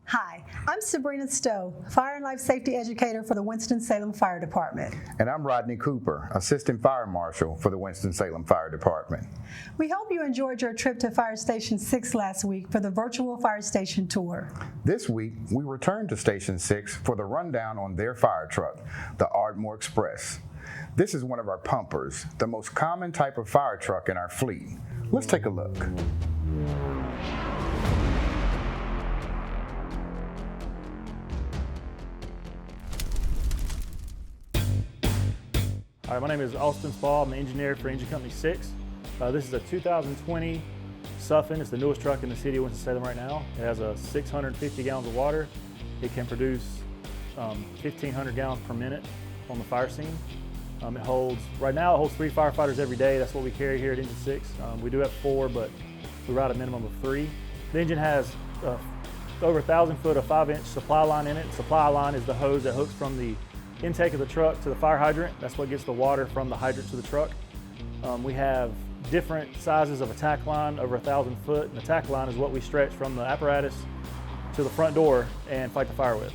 Hi, I'm Sabrina Stowe, Fire and Life Safety Educator for the Winston-Salem Fire Department. And I'm Rodney Cooper, Assistant Fire Marshal for the Winston-Salem Fire Department. We hope you enjoyed your trip to Fire Station 6 last week for the virtual fire station tour. This week, we returned to Station 6 for the rundown on their fire truck, the Ardmore Express. This is one of our pumpers, the most common type of fire truck in our fleet. Let's take a look. All right, my name is Austin Spall. I'm the engineer for Engine Company 6. This is a 2020 Suffin. It's the newest truck in the city of Winston-Salem right now. It has a 650 gallons of water. It can produce 1,500 gallons per minute on the fire scene. Right now it holds 3 firefighters every day. That's what we carry here at Engine 6. We do have 4, but we ride a minimum of 3. The engine has over 1,000 foot of 5-inch supply line in it. The supply line is the hose that hooks from the intake of the truck to the fire hydrant. That's what gets the water from the hydrant to the truck. We have different sizes of attack line, over 1,000 foot. An attack line is what we stretch from the apparatus to the front door and fight the fire with.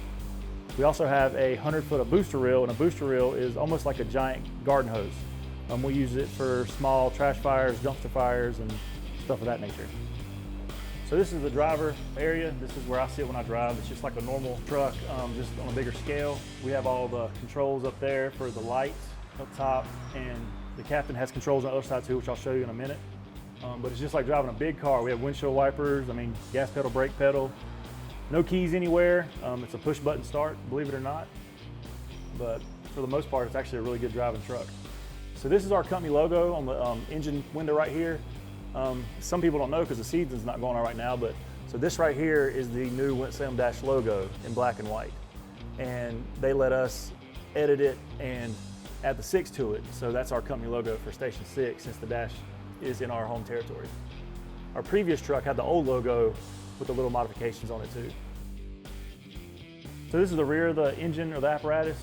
We also have a 100 foot of booster reel, and a booster reel is almost like a giant garden hose. We use it for small trash fires, dumpster fires, and stuff of that nature. So this is the driver area. This is where I sit when I drive. It's just like a normal truck, just on a bigger scale. We have all the controls up there for the lights up top, and the captain has controls on the other side too, which I'll show you in a minute. But it's just like driving a big car. We have windshield wipers, gas pedal, brake pedal. No keys anywhere. It's a push button start, believe it or not. But for the most part, it's actually a really good driving truck. So this is our company logo on the engine window right here. Some people don't know because the season's not going on right now, but so this right here is the new Winston-Salem Dash logo in black and white. And they let us edit it and add the 6 to it. So that's our company logo for Station 6 since the Dash is in our home territory. Our previous truck had the old logo with the little modifications on it too. So this is the rear of the engine or the apparatus.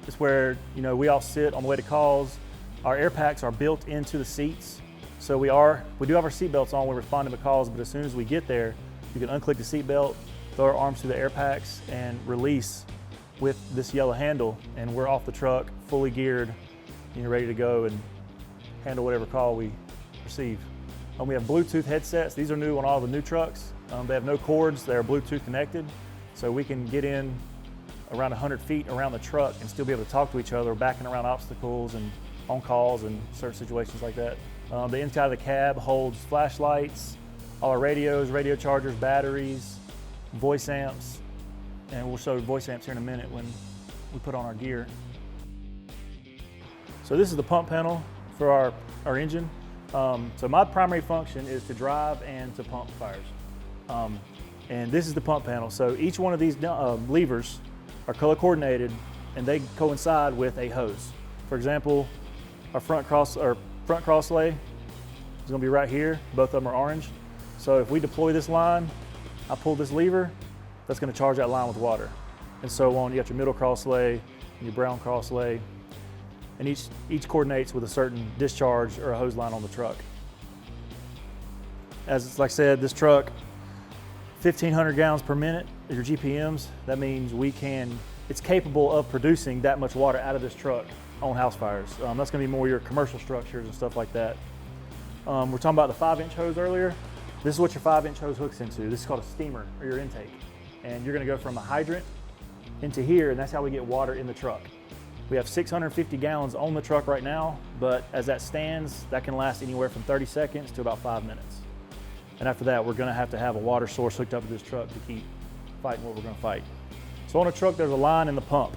It's where we all sit on the way to calls. Our air packs are built into the seats. So we do have our seat belts on when we're responding to calls, but as soon as we get there, you can unclick the seat belt, throw our arms through the air packs, and release with this yellow handle, and we're off the truck, fully geared, ready to go and handle whatever call we receive. We have Bluetooth headsets. These are new on all the new trucks. They have no cords. They're Bluetooth connected, so we can get in around 100 feet around the truck and still be able to talk to each other, backing around obstacles and on calls and certain situations like that. The inside of the cab holds flashlights, all our radios, radio chargers, batteries, voice amps, and we'll show voice amps here in a minute when we put on our gear. So this is the pump panel for our engine. So my primary function is to drive and to pump fires. And this is the pump panel. So each one of these levers are color coordinated and they coincide with a hose. For example, our front cross lay is going to be right here. Both of them are orange. So if we deploy this line, I pull this lever, that's going to charge that line with water. And so on, you got your middle cross lay and your brown cross lay, and each coordinates with a certain discharge or a hose line on the truck. As like I said, this truck, 1,500 gallons per minute is your GPMs. That means it's capable of producing that much water out of this truck on house fires. That's going to be more your commercial structures and stuff like that. We're talking about the 5-inch hose earlier. This is what your 5-inch hose hooks into. This is called a steamer, or your intake. And you're going to go from a hydrant into here, and that's how we get water in the truck. We have 650 gallons on the truck right now, but as that stands, that can last anywhere from 30 seconds to about 5 minutes. And after that, we're going to have a water source hooked up to this truck to keep fighting what we're going to fight. So on a truck, there's a line in the pump,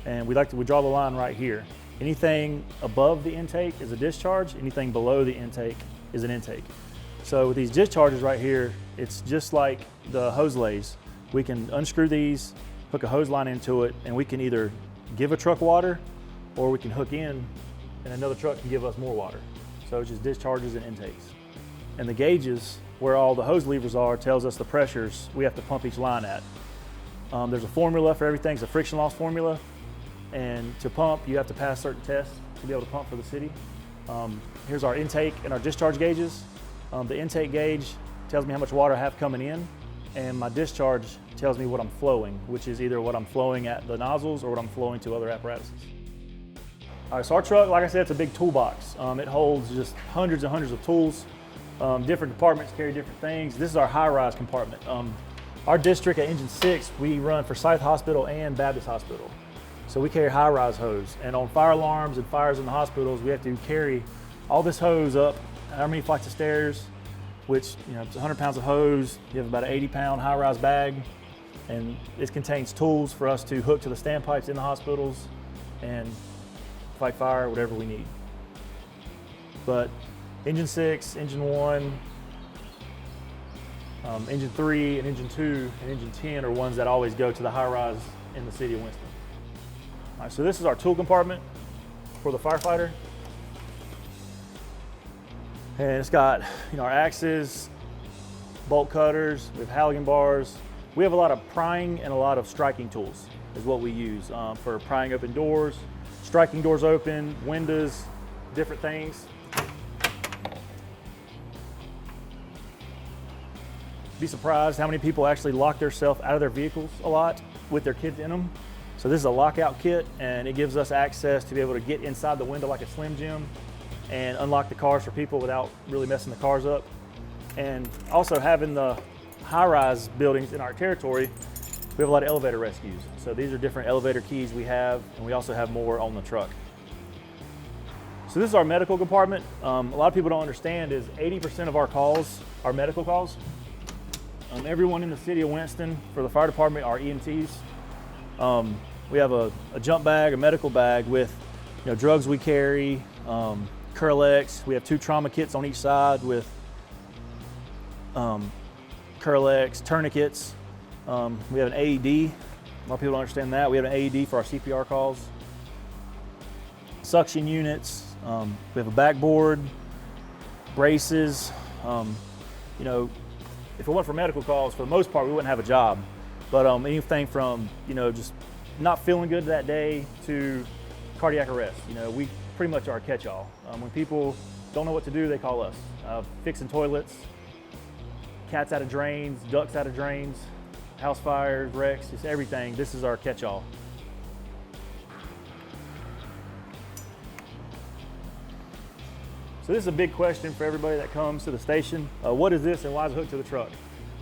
and we draw the line right here. Anything above the intake is a discharge. Anything below the intake is an intake. So with these discharges right here, it's just like the hose lays. We can unscrew these, hook a hose line into it, and we can either give a truck water or we can hook in and another truck can give us more water. So it's just discharges and intakes. And the gauges where all the hose levers are tells us the pressures we have to pump each line at. There's a formula for everything. It's a friction loss formula. And to pump, you have to pass certain tests to be able to pump for the city. Here's our intake and our discharge gauges. The intake gauge tells me how much water I have coming in, and my discharge tells me what I'm flowing, which is either what I'm flowing at the nozzles or what I'm flowing to other apparatuses. All right, so our truck, like I said, it's a big toolbox. It holds just hundreds and hundreds of tools. Different departments carry different things. This is our high-rise compartment. Our district at Engine 6, we run Forsyth Hospital and Baptist Hospital. So we carry high-rise hose. And on fire alarms and fires in the hospitals, we have to carry all this hose up, how many flights of stairs, which, it's 100 pounds of hose. You have about an 80-pound high-rise bag, and it contains tools for us to hook to the standpipes in the hospitals and fight fire, whatever we need. But Engine 6, Engine 1, Engine 3, and Engine 2, and Engine 10 are ones that always go to the high-rise in the city of Winston. All right, so this is our tool compartment for the firefighter. And it's got, our axes, bolt cutters, we have Halligan bars. We have a lot of prying and a lot of striking tools is what we use for prying open doors, striking doors open, windows, different things. Be surprised how many people actually lock themselves out of their vehicles a lot with their kids in them. So this is a lockout kit, and it gives us access to be able to get inside the window like a Slim Jim and unlock the cars for people without really messing the cars up. And also having the high-rise buildings in our territory, we have a lot of elevator rescues. So these are different elevator keys we have, and we also have more on the truck. So this is our medical compartment. A lot of people don't understand is 80% of our calls are medical calls. Everyone in the city of Winston for the fire department are EMTs. We have a jump bag, a medical bag with drugs we carry, Curlex. We have 2 trauma kits on each side with Curlex, tourniquets. We have an AED. A lot of people don't understand that. We have an AED for our CPR calls. Suction units. We have a backboard, braces. If it weren't for medical calls, for the most part, we wouldn't have a job. But anything from, just not feeling good that day to cardiac arrest. We pretty much are a catch-all. When people don't know what to do, they call us. Fixing toilets, cats out of drains, ducks out of drains, house fires, wrecks, just everything. This is our catch-all. So this is a big question for everybody that comes to the station. What is this and why is it hooked to the truck?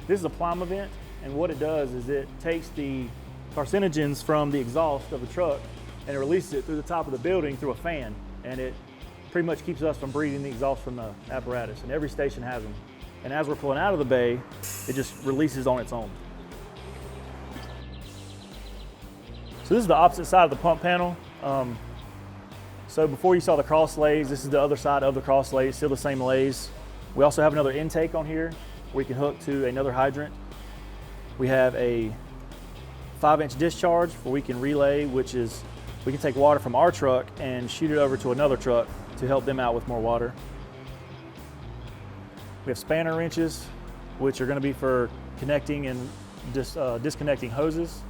This is a Plymouth vent, and what it does is it takes the carcinogens from the exhaust of the truck and it releases it through the top of the building through a fan, and it pretty much keeps us from breathing the exhaust from the apparatus, and every station has them. And as we're pulling out of the bay, it just releases on its own. So this is the opposite side of the pump panel. So before you saw the cross lays, this is the other side of the cross lays, still the same lays. We also have another intake on here where you can hook to another hydrant. We have a 5-inch discharge where we can relay, which is, we can take water from our truck and shoot it over to another truck to help them out with more water. We have spanner wrenches, which are going to be for connecting and disconnecting hoses.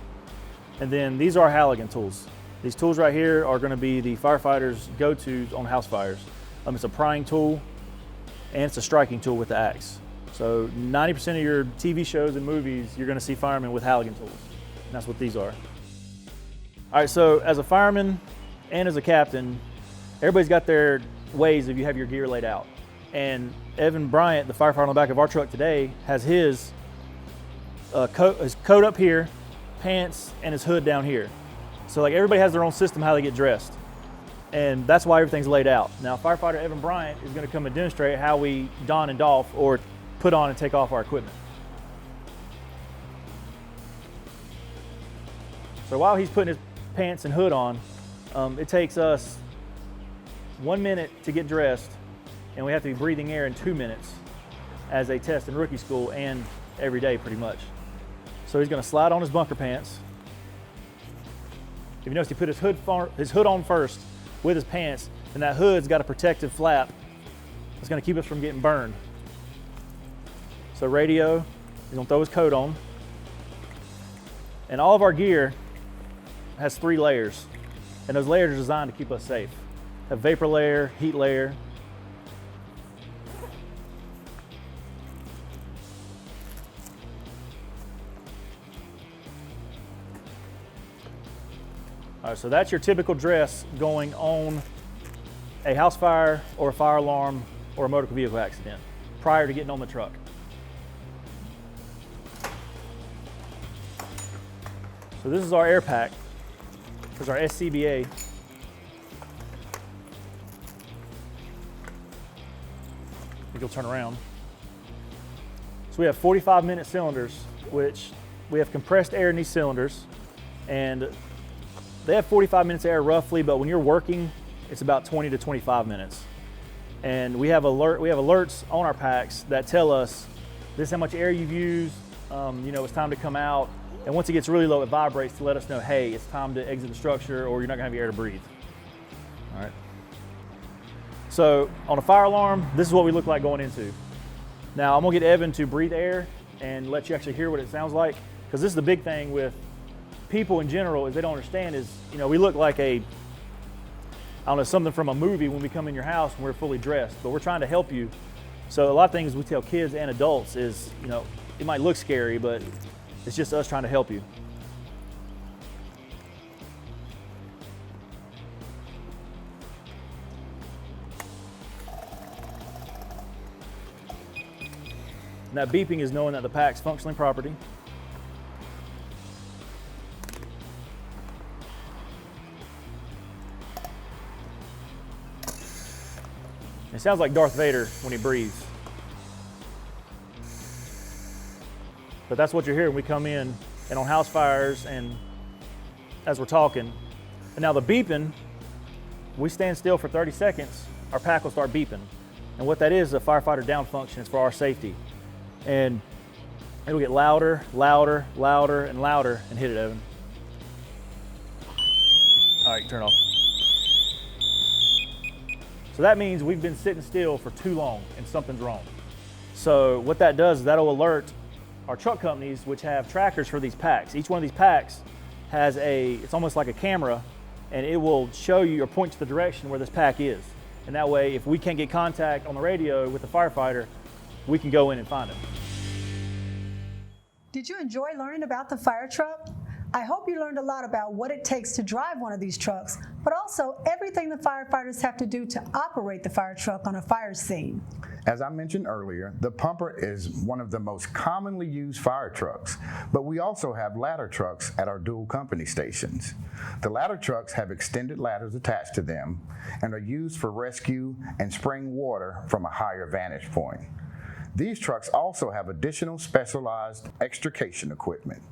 And then these are our Halligan tools. These tools right here are going to be the firefighters' go-tos on house fires. It's a prying tool and it's a striking tool with the axe. So 90% of your TV shows and movies, you're going to see firemen with Halligan tools. And that's what these are. All right, so as a fireman and as a captain, everybody's got their ways if you have your gear laid out. And Evan Bryant, the firefighter on the back of our truck today, has his coat up here, pants, and his hood down here. So like everybody has their own system how they get dressed. And that's why everything's laid out. Now firefighter Evan Bryant is going to come and demonstrate how we don and doff or put on and take off our equipment. So while he's putting his pants and hood on, it takes us 1 minute to get dressed, and we have to be breathing air in 2 minutes as they test in rookie school and every day pretty much. So he's going to slide on his bunker pants. If you notice, he put his hood on first with his pants, and that hood's got a protective flap that's going to keep us from getting burned. So radio, he's going to throw his coat on. And all of our gear has 3 layers, and those layers are designed to keep us safe. Have vapor layer, heat layer. All right, so that's your typical dress going on a house fire or a fire alarm or a motor vehicle accident prior to getting on the truck. So this is our air pack. This is our SCBA. You'll turn around. So we have 45-minute cylinders, which we have compressed air in these cylinders, and they have 45 minutes of air roughly, but when you're working, it's about 20 to 25 minutes. And we have alerts on our packs that tell us this is how much air you've used, it's time to come out. And once it gets really low, it vibrates to let us know, hey, it's time to exit the structure or you're not gonna have air to breathe. All right. So on a fire alarm, this is what we look like going into. Now I'm gonna get Evan to breathe air and let you actually hear what it sounds like, because this is the big thing with people in general is they don't understand is, we look like something from a movie when we come in your house and we're fully dressed, but we're trying to help you. So a lot of things we tell kids and adults is, it might look scary, but it's just us trying to help you. And that beeping is knowing that the pack's functioning properly. It sounds like Darth Vader when he breathes. But that's what you're hearing when we come in and on house fires and as we're talking. And now the beeping, we stand still for 30 seconds, our pack will start beeping. And what that is a firefighter down function. It's for our safety. And it'll get louder, louder, louder, and louder. And hit it, Evan. All right, turn it off. So that means we've been sitting still for too long and something's wrong. So what that does is that'll alert our truck companies, which have trackers for these packs. Each one of these packs has it's almost like a camera, and it will show you or point to the direction where this pack is. And that way, if we can't get contact on the radio with the firefighter, we can go in and find him. Did you enjoy learning about the fire truck? I hope you learned a lot about what it takes to drive one of these trucks, but also everything the firefighters have to do to operate the fire truck on a fire scene. As I mentioned earlier, the pumper is one of the most commonly used fire trucks, but we also have ladder trucks at our dual company stations. The ladder trucks have extended ladders attached to them and are used for rescue and spraying water from a higher vantage point. These trucks also have additional specialized extrication equipment.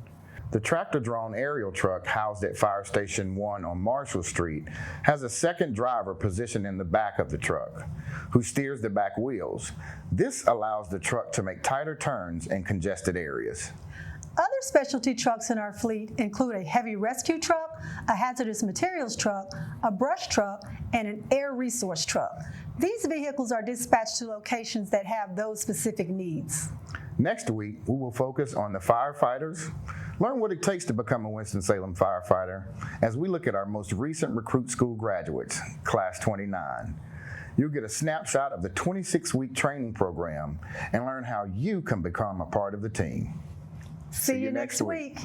The tractor-drawn aerial truck housed at Fire Station 1 on Marshall Street has a second driver positioned in the back of the truck, who steers the back wheels. This allows the truck to make tighter turns in congested areas. Other specialty trucks in our fleet include a heavy rescue truck, a hazardous materials truck, a brush truck, and an air resource truck. These vehicles are dispatched to locations that have those specific needs. Next week, we will focus on the firefighters, learn what it takes to become a Winston-Salem firefighter, as we look at our most recent recruit school graduates, Class 29. You'll get a snapshot of the 26-week training program and learn how you can become a part of the team. See you next week.